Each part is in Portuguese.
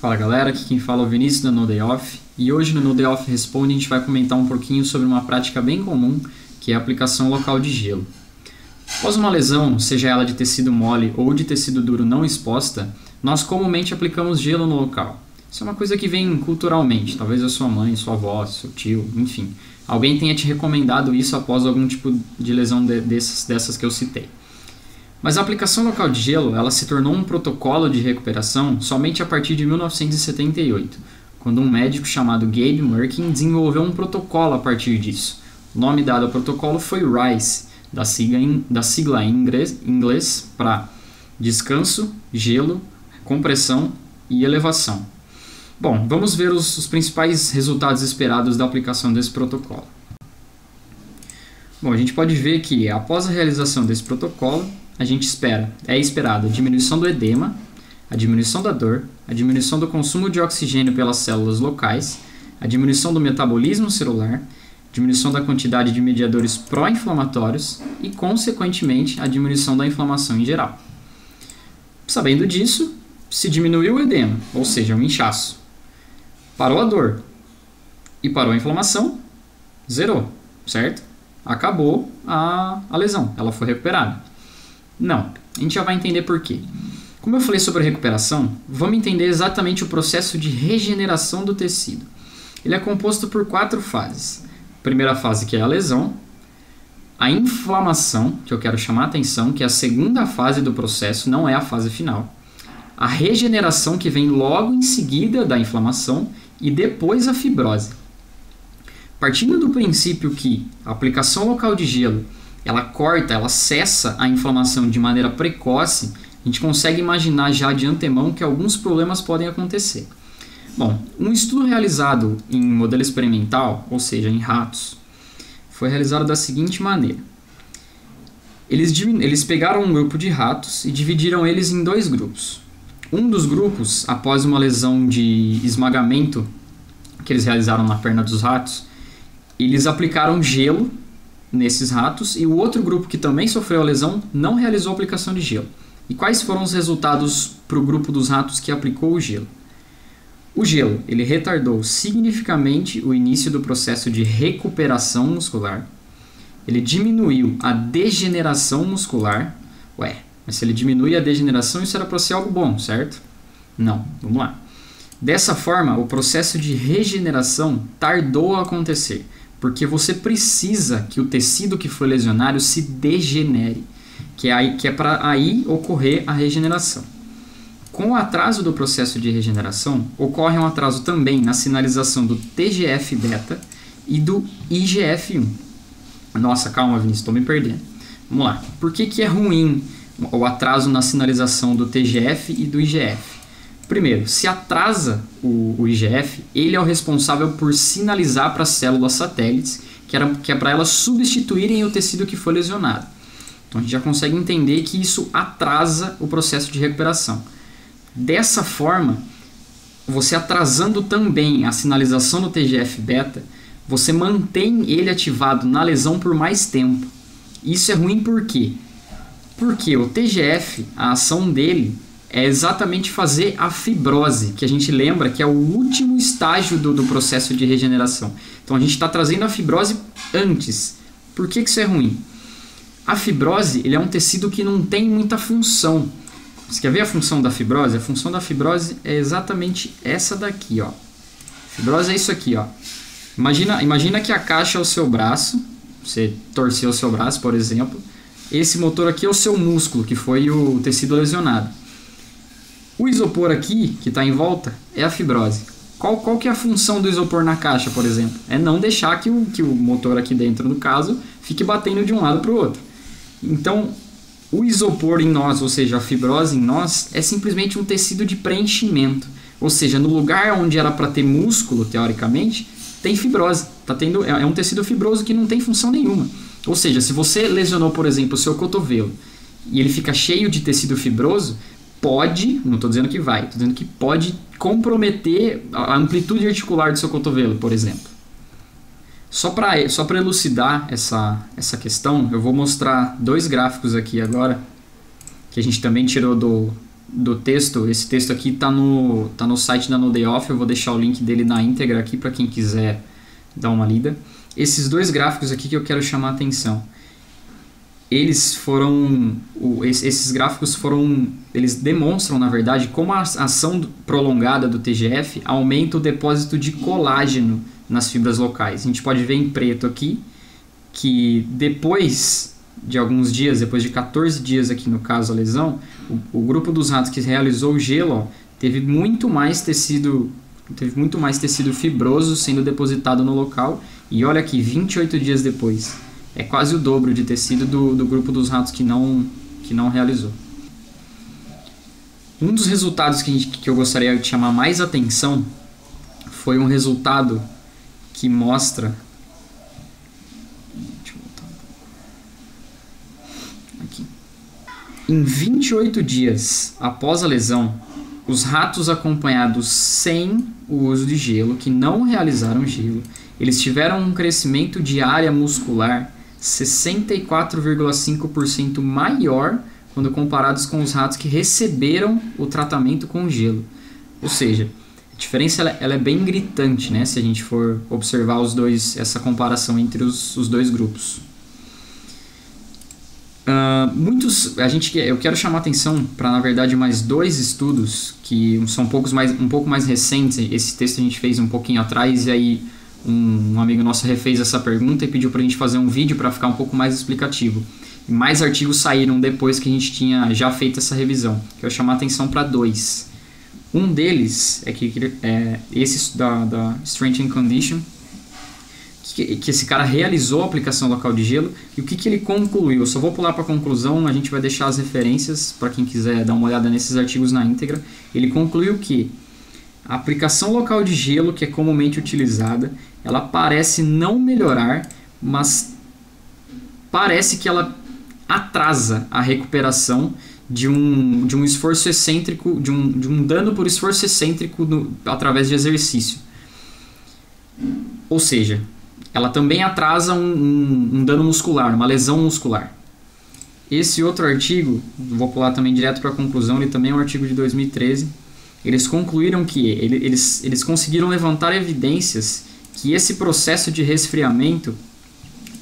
Fala galera, aqui quem fala é o Vinícius da No Day Off e hoje no No Day Off Responde a gente vai comentar um pouquinho sobre uma prática bem comum que é a aplicação local de gelo. Após uma lesão, seja ela de tecido mole ou de tecido duro não exposta, nós comumente aplicamos gelo no local. Isso é uma coisa que vem culturalmente, talvez a sua mãe, sua avó, seu tio, enfim. Alguém tenha te recomendado isso após algum tipo de lesão dessas que eu citei. Mas a aplicação local de gelo ela se tornou um protocolo de recuperação somente a partir de 1978, quando um médico chamado Gabe Merkin desenvolveu um protocolo a partir disso. O nome dado ao protocolo foi RICE, da sigla em inglês para descanso, gelo, compressão e elevação. Bom, vamos ver os principais resultados esperados da aplicação desse protocolo. Bom, a gente pode ver que após a realização desse protocolo, a gente é esperada a diminuição do edema, a diminuição da dor, a diminuição do consumo de oxigênio pelas células locais, a diminuição do metabolismo celular, diminuição da quantidade de mediadores pró-inflamatórios e, consequentemente, a diminuição da inflamação em geral. Sabendo disso, se diminuiu o edema, ou seja, um inchaço, parou a dor e parou a inflamação, zerou, certo? Acabou a lesão, ela foi recuperada. Não, a gente já vai entender por quê. Como eu falei sobre a recuperação, vamos entender exatamente o processo de regeneração do tecido. Ele é composto por 4 fases. A primeira fase, que é a lesão, a inflamação, que eu quero chamar a atenção, que é a segunda fase do processo, não é a fase final, a regeneração, que vem logo em seguida da inflamação, e depois a fibrose. Partindo do princípio que a aplicação local de gelo ela cessa a inflamação de maneira precoce, a gente consegue imaginar já de antemão que alguns problemas podem acontecer. Bom, um estudo realizado em modelo experimental, ou seja, em ratos, foi realizado da seguinte maneira. Eles pegaram um grupo de ratos e dividiram eles em 2 grupos. Um dos grupos, após uma lesão de esmagamento que eles realizaram na perna dos ratos, eles aplicaram gelo nesses ratos, e o outro grupo que também sofreu a lesão não realizou a aplicação de gelo. E quais foram os resultados para o grupo dos ratos que aplicou o gelo? O gelo ele retardou significativamente o início do processo de recuperação muscular, ele diminuiu a degeneração muscular. Mas se ele diminui a degeneração, isso era para ser algo bom, certo? Não, vamos lá. Dessa forma, o processo de regeneração tardou a acontecer, porque você precisa que o tecido que foi lesionado se degenere, que é para aí ocorrer a regeneração. Com o atraso do processo de regeneração, ocorre um atraso também na sinalização do TGF-beta e do IGF-1. Nossa, calma, Vinícius, estou me perdendo. Vamos lá. Por que é ruim o atraso na sinalização do TGF e do IGF? Primeiro, se atrasa o IGF, ele é o responsável por sinalizar para as células satélites, que é para elas substituírem o tecido que foi lesionado. Então a gente já consegue entender que isso atrasa o processo de recuperação. Dessa forma, você atrasando também a sinalização do TGF-beta, você mantém ele ativado na lesão por mais tempo. Isso é ruim por quê? Porque o TGF, a ação dele é exatamente fazer a fibrose, que a gente lembra que é o último estágio do processo de regeneração. Então a gente está trazendo a fibrose antes. Por que isso é ruim? A fibrose ele é um tecido que não tem muita função. Você quer ver a função da fibrose? A função da fibrose é exatamente essa daqui, ó. Fibrose é isso aqui, ó. Imagina que a caixa é o seu braço. Você torceu o seu braço, por exemplo. Esse motor aqui é o seu músculo, que foi o tecido lesionado. O isopor aqui, que está em volta, é a fibrose. Qual que é a função do isopor na caixa, por exemplo? É não deixar que o motor aqui dentro, no caso, fique batendo de um lado para o outro. Então, o isopor em nós, ou seja, a fibrose em nós, é simplesmente um tecido de preenchimento. Ou seja, no lugar onde era para ter músculo, teoricamente, tem fibrose. É um tecido fibroso que não tem função nenhuma. Ou seja, se você lesionou, por exemplo, o seu cotovelo e ele fica cheio de tecido fibroso, pode, não estou dizendo que vai, estou dizendo que pode comprometer a amplitude articular do seu cotovelo, por exemplo. Só para elucidar essa questão, eu vou mostrar 2 gráficos aqui agora, que a gente também tirou do texto, esse texto aqui tá no site da No Day Off, eu vou deixar o link dele na íntegra aqui para quem quiser dar uma lida. Esses dois gráficos aqui que eu quero chamar a atenção. Esses gráficos eles demonstram, na verdade, como a ação prolongada do TGF aumenta o depósito de colágeno nas fibras locais. A gente pode ver em preto aqui que depois de alguns dias, depois de 14 dias aqui no caso a lesão, o grupo dos ratos que realizou o gelo, ó, teve muito mais tecido fibroso sendo depositado no local, e olha aqui, 28 dias depois. É quase o dobro de tecido do grupo dos ratos que não realizou. Um dos resultados que eu gostaria de chamar mais atenção foi um resultado que mostra... Deixa eu voltar um pouco. Aqui. Em 28 dias após a lesão, os ratos acompanhados sem o uso de gelo, que não realizaram gelo, eles tiveram um crescimento de área muscular 64,5% maior quando comparados com os ratos que receberam o tratamento com gelo. Ou seja, a diferença ela é bem gritante, né, se a gente for observar essa comparação entre os dois grupos. Eu quero chamar atenção para, na verdade, mais dois estudos que são um pouco mais recentes. Esse texto a gente fez um pouquinho atrás e aí um amigo nosso refez essa pergunta e pediu para a gente fazer um vídeo para ficar um pouco mais explicativo. E mais artigos saíram depois que a gente tinha já feito essa revisão. Quero chamar atenção para dois. Um deles é esse da Strength and Condition, que esse cara realizou a aplicação local de gelo. E o que ele concluiu? Eu só vou pular para a conclusão, a gente vai deixar as referências para quem quiser dar uma olhada nesses artigos na íntegra. Ele concluiu que a aplicação local de gelo, que é comumente utilizada, ela parece não melhorar, mas parece que ela atrasa a recuperação de um esforço excêntrico, de um dano por esforço excêntrico através de exercício. Ou seja, ela também atrasa um dano muscular, uma lesão muscular. Esse outro artigo, vou pular também direto para a conclusão, ele também é um artigo de 2013. Eles concluíram que eles conseguiram levantar evidências que esse processo de resfriamento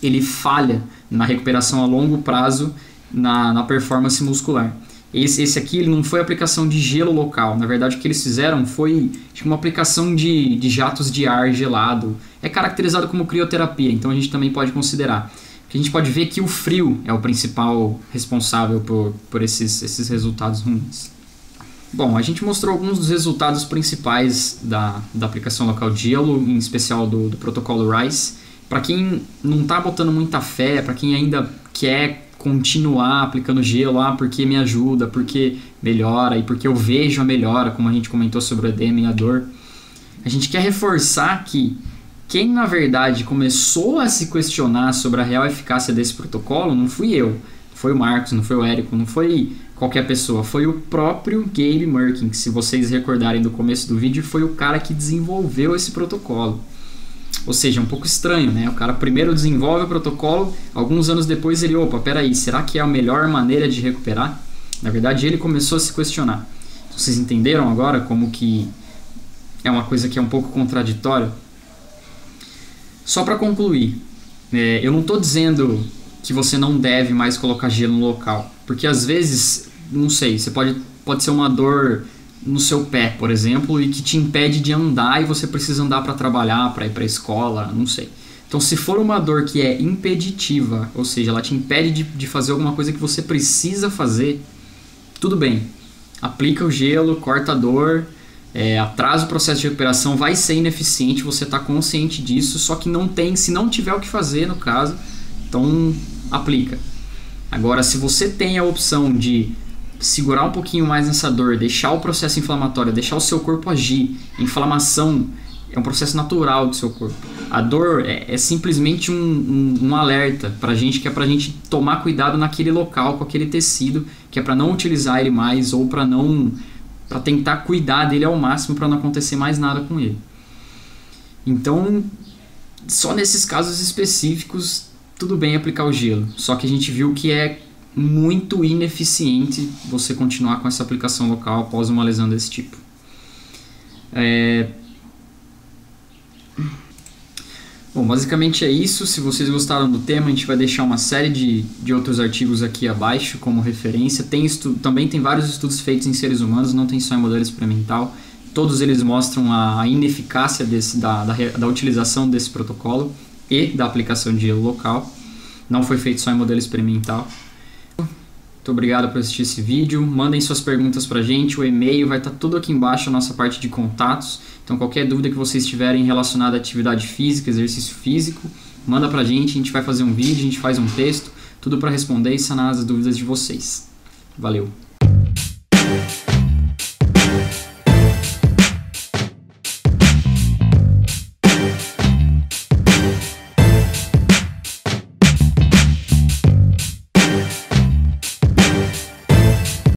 ele falha na recuperação a longo prazo na performance muscular. Esse aqui ele não foi aplicação de gelo local. Na verdade, o que eles fizeram foi uma aplicação de jatos de ar gelado. É caracterizado como crioterapia, então a gente também pode considerar. Porque a gente pode ver que o frio é o principal responsável por esses resultados ruins. Bom, a gente mostrou alguns dos resultados principais da aplicação local de gelo, em especial do protocolo RICE. Para quem não está botando muita fé, para quem ainda quer continuar aplicando gelo, porque me ajuda, porque melhora e porque eu vejo a melhora, como a gente comentou sobre o edema e a dor, a gente quer reforçar que quem na verdade começou a se questionar sobre a real eficácia desse protocolo não fui eu, não foi o Marcos, não foi o Érico, não foi qualquer pessoa, foi o próprio Gabe Mirkin, que se vocês recordarem do começo do vídeo, foi o cara que desenvolveu esse protocolo. Ou seja, é um pouco estranho, né? O cara primeiro desenvolve o protocolo, alguns anos depois ele, peraí, será que é a melhor maneira de recuperar? Na verdade, ele começou a se questionar. Vocês entenderam agora como que é uma coisa que é um pouco contraditória? Só para concluir, eu não estou dizendo que você não deve mais colocar gelo no local, porque às vezes, não sei, você pode ser uma dor no seu pé, por exemplo, e que te impede de andar e você precisa andar para trabalhar, para ir para a escola, não sei. Então, se for uma dor que é impeditiva, ou seja, ela te impede de fazer alguma coisa que você precisa fazer, tudo bem. Aplica o gelo, corta a dor, atrasa o processo de recuperação, vai ser ineficiente, você está consciente disso, só que se não tiver o que fazer, no caso, então aplica. Agora, se você tem a opção de segurar um pouquinho mais nessa dor, deixar o processo inflamatório, deixar o seu corpo agir. Inflamação é um processo natural do seu corpo. A dor é simplesmente um alerta pra gente, que é pra gente tomar cuidado naquele local, com aquele tecido, que é pra não utilizar ele mais ou pra tentar cuidar dele ao máximo para não acontecer mais nada com ele. Então, só nesses casos específicos tudo bem aplicar o gelo, só que a gente viu que é muito ineficiente você continuar com essa aplicação local após uma lesão desse tipo. Bom, basicamente é isso. Se vocês gostaram do tema, a gente vai deixar uma série de outros artigos aqui abaixo como referência. Também tem vários estudos feitos em seres humanos, não tem só em modelo experimental. Todos eles mostram a ineficácia da utilização desse protocolo e da aplicação de gelo local. Não foi feito só em modelo experimental. Muito obrigado por assistir esse vídeo. Mandem suas perguntas pra gente, o e-mail vai estar tudo aqui embaixo, a nossa parte de contatos. Então qualquer dúvida que vocês tiverem relacionada à atividade física, exercício físico, manda pra gente, a gente vai fazer um vídeo, a gente faz um texto, tudo para responder e sanar as dúvidas de vocês. Valeu!